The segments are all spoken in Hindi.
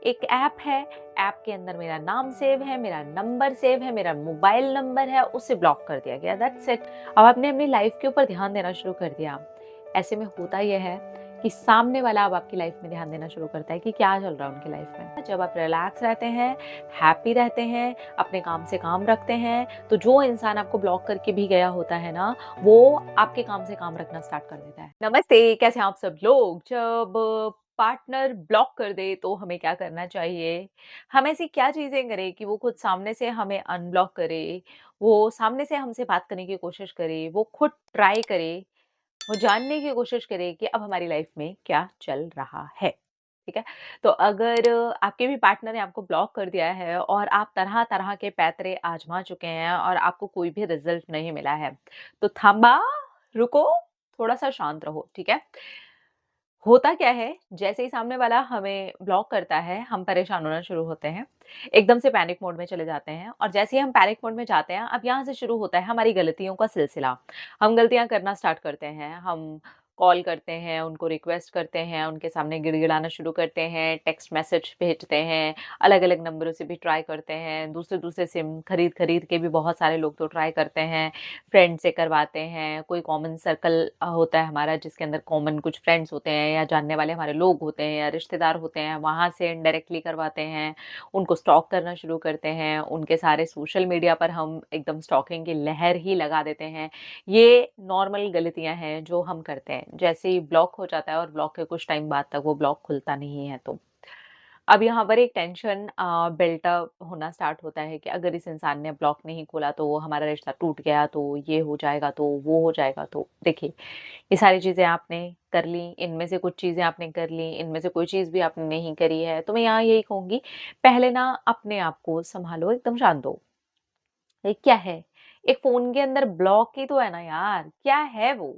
एक ऐप है, ऐप के अंदर मेरा नाम सेव है, मेरा नंबर सेव है, मेरा मोबाइल नंबर है, उसे ब्लॉक कर दिया गया, दैट्स इट। अब आपने अपनी लाइफ के ऊपर ध्यान देना शुरू कर दिया। ऐसे में होता यह है कि सामने वाला अब आपकी लाइफ में ध्यान देना शुरू करता है कि क्या चल रहा है उनकी लाइफ में। जब आप रिलैक्स रहते हैं, हैप्पी रहते हैं, अपने काम से काम रखते हैं, तो जो इंसान आपको ब्लॉक करके भी गया होता है ना, वो आपके काम से काम रखना स्टार्ट कर देता है। नमस्ते, कैसे हैं आप सब लोग? जब पार्टनर ब्लॉक कर दे तो हमें क्या करना चाहिए? हम ऐसी क्या चीज़ें करें कि वो खुद सामने से हमें अनब्लॉक करे, वो सामने से हमसे बात करने की कोशिश करे, वो खुद ट्राई करे, वो जानने की कोशिश करे कि अब हमारी लाइफ में क्या चल रहा है, ठीक है? तो अगर आपके भी पार्टनर ने आपको ब्लॉक कर दिया है और आप तरह-तरह के पैतरे आज़मा चुके हैं और आपको कोई भी रिज़ल्ट नहीं मिला है, तो थांबा, रुको, थोड़ा-सा शांत रहो, ठीक है? होता क्या है, जैसे ही सामने वाला हमें ब्लॉक करता है, हम परेशान होना शुरू होते हैं। एकदम से पैनिक मोड में चले जाते हैं और जैसे ही हम पैनिक मोड में जाते हैं, अब यहाँ से शुरू होता है हमारी गलतियों का सिलसिला। हम गलतियाँ करना स्टार्ट करते हैं, हम कॉल करते हैं, उनको रिक्वेस्ट करते हैं, उनके सामने गिड़गिड़ाना शुरू करते हैं, टेक्स्ट मैसेज भेजते हैं, अलग-अलग नंबरों से भी ट्राई करते हैं, दूसरे-दूसरे सिम खरीद-खरीद के भी बहुत सारे लोग तो ट्राई करते हैं। फ्रेंड से करवाते हैं, कोई कॉमन सर्कल होता है हमारा जिसके अंदर कॉमन कुछ फ्रेंड्स होते हैं या जानने वाले हमारे लोग होते हैं या रिश्तेदार होते हैं, वहाँ से इनडायरेक्टली करवाते हैं, उनको स्टॉक करना शुरू करते हैं, उनके सारे सोशल मीडिया पर हम एकदम स्टॉकिंग की लहर ही लगा देते हैं। ये नॉर्मल गलतियाँ हैं जो हम करते हैं। जैसे ही ब्लॉक हो जाता है और ब्लॉक के कुछ टाइम बाद तक वो ब्लॉक खुलता नहीं है तो। अब यहाँ पर एक टेंशन बिल्टअप होना स्टार्ट होता है कि अगर इस इंसान ने ब्लॉक नहीं खोला तो हमारा रिश्ता टूट गया, तो ये हो जाएगा, तो वो हो जाएगा। तो देखिए, ये सारी चीज़ें आपने कर ली, इनमें से कुछ चीज़ें आपने कर ली, इनमें से कोई चीज़ भी आपने नहीं करी है, तो मैं यहाँ यही कहूँगी, पहले ना अपने आप को सँभालो, एकदम शांत हो। ये क्या है? एक फ़ोन के अंदर ब्लॉक ही तो है ना यार, क्या है वो?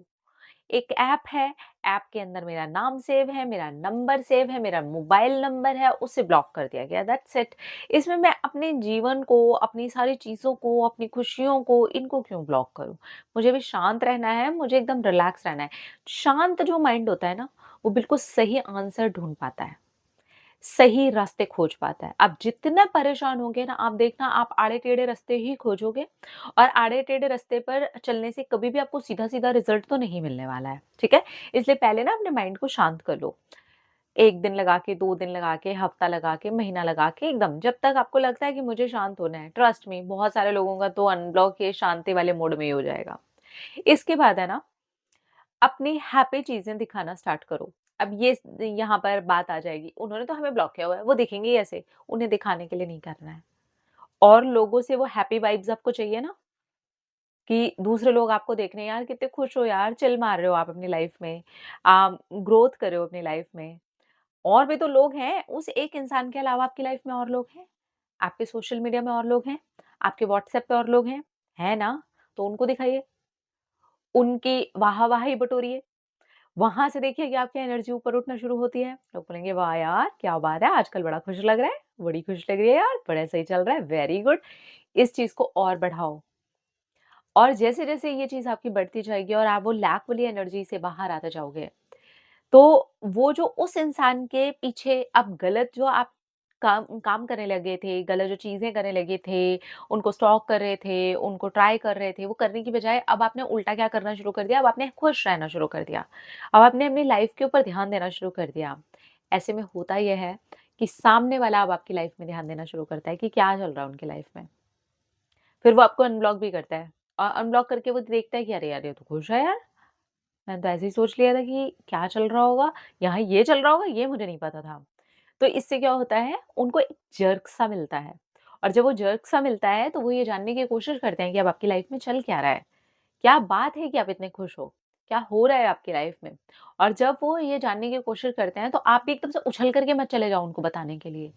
एक ऐप है, ऐप के अंदर मेरा नाम सेव है, मेरा नंबर सेव है, मेरा मोबाइल नंबर है, उसे ब्लॉक कर दिया गया, दैट्स इट। इसमें मैं अपने जीवन को, अपनी सारी चीज़ों को, अपनी खुशियों को, इनको क्यों ब्लॉक करूँ? मुझे भी शांत रहना है, मुझे एकदम रिलैक्स रहना है। शांत जो माइंड होता है ना, वो बिल्कुल सही आंसर ढूँढ पाता है। सही रास्ते खोज पाता है। आप जितना परेशान होंगे ना, आप देखना आप आड़े-टेढ़े रास्ते ही खोजोगे और आड़े-टेढ़े रास्ते पर चलने से कभी भी आपको सीधा-सीधा रिज़ल्ट तो नहीं मिलने वाला है, ठीक है? इसलिए पहले ना अपने माइंड को शांत कर लो। 1 दिन लगा के, 2 दिन लगा के, हफ्ता लगा के, महीना लगा के एकदम जब तक आपको लगता है कि मुझे शांत होना है, ट्रस्ट मी बहुत सारे लोगों का तो अनब्लॉक ये शांति वाले मोड में ही हो जाएगा। इसके बाद है ना अपनी हैप्पी चीज़ें दिखाना स्टार्ट करो। अब ये यहाँ पर बात आ जाएगी, उन्होंने तो हमें ब्लॉक किया हुआ है, वो दिखेंगे ही ऐसे, उन्हें दिखाने के लिए नहीं करना है। और लोगों से वो हैप्पी वाइब्स आपको चाहिए ना, कि दूसरे लोग आपको देख रहे हैं, यार कितने खुश हो यार, चिल मार रहे हो आप अपनी लाइफ में, ग्रोथ कर रहे हो अपनी लाइफ में। और भी तो लोग हैं, उस एक इंसान के अलावा आपकी लाइफ में और लोग हैं, आपके सोशल मीडिया में और लोग हैं, आपके व्हाट्सएप पे और लोग हैं, है ना? तो उनको दिखाइए, उनकी वाह-वाही बटोरिए। वहाँ से देखिए कि आपकी एनर्जी ऊपर उठना शुरू होती है। लोग बोलेंगे, "वाह यार! क्या बात है, आजकल बड़ा खुश लग रहा है, बड़ी खुश लग रही है यार, बड़ा सही चल रहा है, वेरी गुड।" इस चीज़ को और बढ़ाओ और जैसे-जैसे ये चीज़ आपकी बढ़ती जाएगी और आप वो लैक वाली एनर्जी से बाहर आते जाओगे, तो वो जो उस इंसान के पीछे अब गलत जो आप काम काम करने लगे थे, गलत जो चीज़ें करने लगे थे, उनको स्टॉक कर रहे थे, उनको ट्राई कर रहे थे, वो करने की बजाय अब आपने उल्टा क्या करना शुरू कर दिया, अब आपने खुश रहना शुरू कर दिया। अब आपने अपनी लाइफ़ के ऊपर ध्यान देना शुरू कर दिया। ऐसे में होता ये है कि सामने वाला अब आपकी लाइफ़ में ध्यान देना शुरू करता है कि क्या चल रहा है उनकी लाइफ़ में। फिर वो आपको अनब्लॉक भी करता है और अनब्लॉक करके वो देखता है कि अरे यार, ये तो खुश है यार। मैंने तो ऐसे ही सोच लिया था कि क्या चल रहा होगा, यहाँ ये चल रहा होगा, ये मुझे नहीं पता था। तो इससे क्या होता है, उनको एक जर्क सा मिलता है और जब वो जर्क सा मिलता है, तो वो ये जानने की कोशिश करते हैं कि अब आपकी लाइफ में चल क्या रहा है? क्या बात है कि आप इतने खुश हो? क्या हो रहा है आपकी लाइफ में? और जब वो ये जानने की कोशिश करते हैं, तो आप भी एकदम से उछल कर के मत चले जाओ उनको बताने के लिए।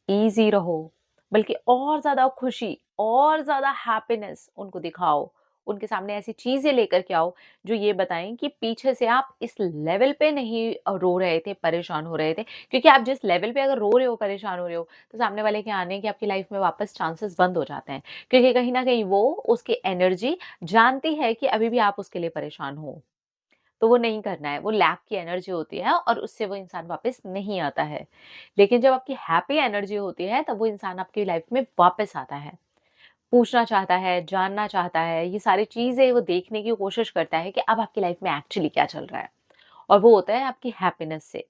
ईज़ी रहो, बल्कि और ज़्यादा खुशी, और ज़्यादा हैप्पीनेस उनको दिखाओ। उनके सामने ऐसी चीज़ें लेकर के आओ, जो ये बताएँ कि पीछे से आप इस लेवल पे नहीं रो रहे थे, परेशान हो रहे थे। क्योंकि आप जिस लेवल पे अगर रो रहे हो, परेशान हो रहे हो, तो सामने वाले के आने के आपकी लाइफ़ में वापस चांसेस बंद हो जाते हैं। क्योंकि कहीं न कहीं वो उसकी एनर्जी जानती है कि अभी भी आप उसके लिए परेशान हो। तो वो नहीं करना है, वो लैक की एनर्जी होती है और उससे वो इंसान वापस नहीं आता है। लेकिन जब आपकी हैप्पी एनर्जी होती है तब वो इंसान आपकी लाइफ में वापस आता है, पूछना चाहता है, जानना चाहता है, ये सारी चीज़ें वो देखने की कोशिश करता है कि अब आपकी लाइफ में एक्चुअली क्या चल रहा है, और वो होता है आपकी हैप्पीनेस से।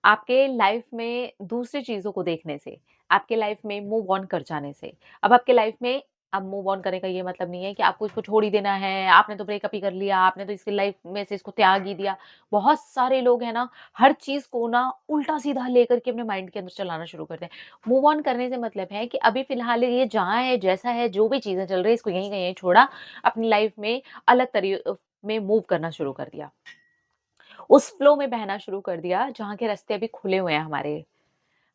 आपके लाइफ में दूसरी चीज़ों को देखने से, आपके लाइफ में मूव ऑन कर जाने से। अब आपके लाइफ में अब मूव ऑन करने का ये मतलब नहीं है कि आपको इसको छोड़ ही देना है, आपने तो ब्रेकअप ही कर लिया, आपने तो इसकी लाइफ में से इसको त्याग ही दिया। बहुत सारे लोग हैं ना, हर चीज़ को ना उल्टा-सीधा लेकर के अपने माइंड के अंदर चलाना शुरू करते हैं। मूव ऑन करने से मतलब है कि अभी फ़िलहाल ये जहाँ है, जैसा है, जो भी चीज़ें चल रही है, इसको यहीं का यहीं छोड़ा, अपनी लाइफ में अलग में मूव करना शुरू कर दिया। उस फ्लो में बहना शुरू कर दिया जहाँ के रास्ते अभी खुले हुए हैं हमारे।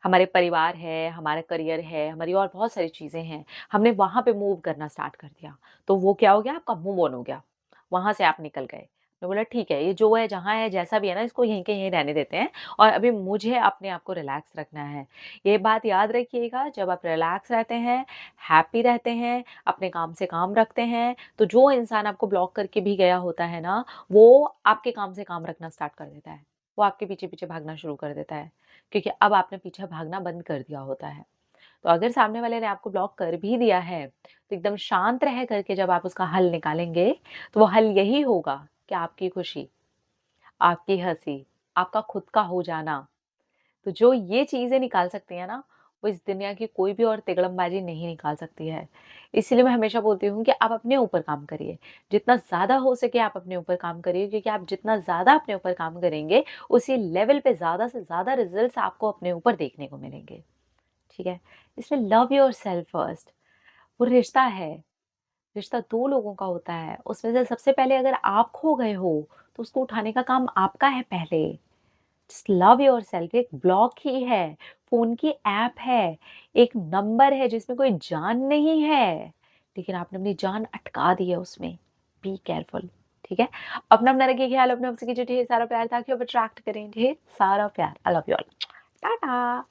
हमारे परिवार है, हमारा करियर है, हमारी और बहुत सारी चीज़ें हैं। हमने वहाँ पे मूव करना स्टार्ट कर दिया। तो वो क्या हो गया, आपका मूव ऑन हो गया। वहाँ से आप निकल गए। मैं बोला ठीक है, ये जो है, जहाँ है, जैसा भी है ना, इसको यहीं के यहीं रहने देते हैं और अभी मुझे अपने आप को रिलैक्स रखना है। ये बात याद रखिएगा, जब आप रिलैक्स रहते हैं, हैप्पी रहते हैं, अपने काम से काम रखते हैं, तो जो इंसान आपको ब्लॉक करके भी गया होता है ना, वो आपके काम से काम रखना स्टार्ट कर देता है। वो आपके पीछे-पीछे भागना शुरू कर देता है। क्योंकि अब आपने पीछे भागना बंद कर दिया होता है। तो अगर सामने वाले ने आपको ब्लॉक कर भी दिया है, तो एकदम शांत रह करके जब आप उसका हल निकालेंगे, तो वो हल यही होगा कि आपकी खुशी, आपकी हँसी, आपका खुद का हो जाना। तो जो ये चीज़ें निकाल सकती है ना, वो इस दुनिया की कोई भी और तिकड़मबाज़ी नहीं निकाल सकती है। इसीलिए मैं हमेशा बोलती हूँ कि आप अपने ऊपर काम करिए। जितना ज़्यादा हो सके आप अपने ऊपर काम करिए, क्योंकि आप जितना ज़्यादा अपने ऊपर काम करेंगे, उसी लेवल पे ज़्यादा से ज़्यादा रिज़ल्ट्स आपको अपने ऊपर देखने को मिलेंगे। ठीक है? इसलिए लव योरसेल्फ फर्स्ट। वो रिश्ता है, रिश्ता 2 लोगों का होता है। उसमें से सबसे पहले अगर आप खो गए हो, तो उसको उठाने का काम आपका है पहले। Just love yourself. एक ब्लॉक ही है, फ़ोन की ऐप है, एक नंबर है जिसमें कोई जान नहीं है, लेकिन आपने अपनी जान अटका दी है उसमें। बी केयरफुल, ठीक है? अपना-अपना रखिए ख़्याल, अपने आप से कीजिए ढेर सारा प्यार ताकि आप अट्रैक्ट करें ढेर सारा प्यार। I love you all. Tata.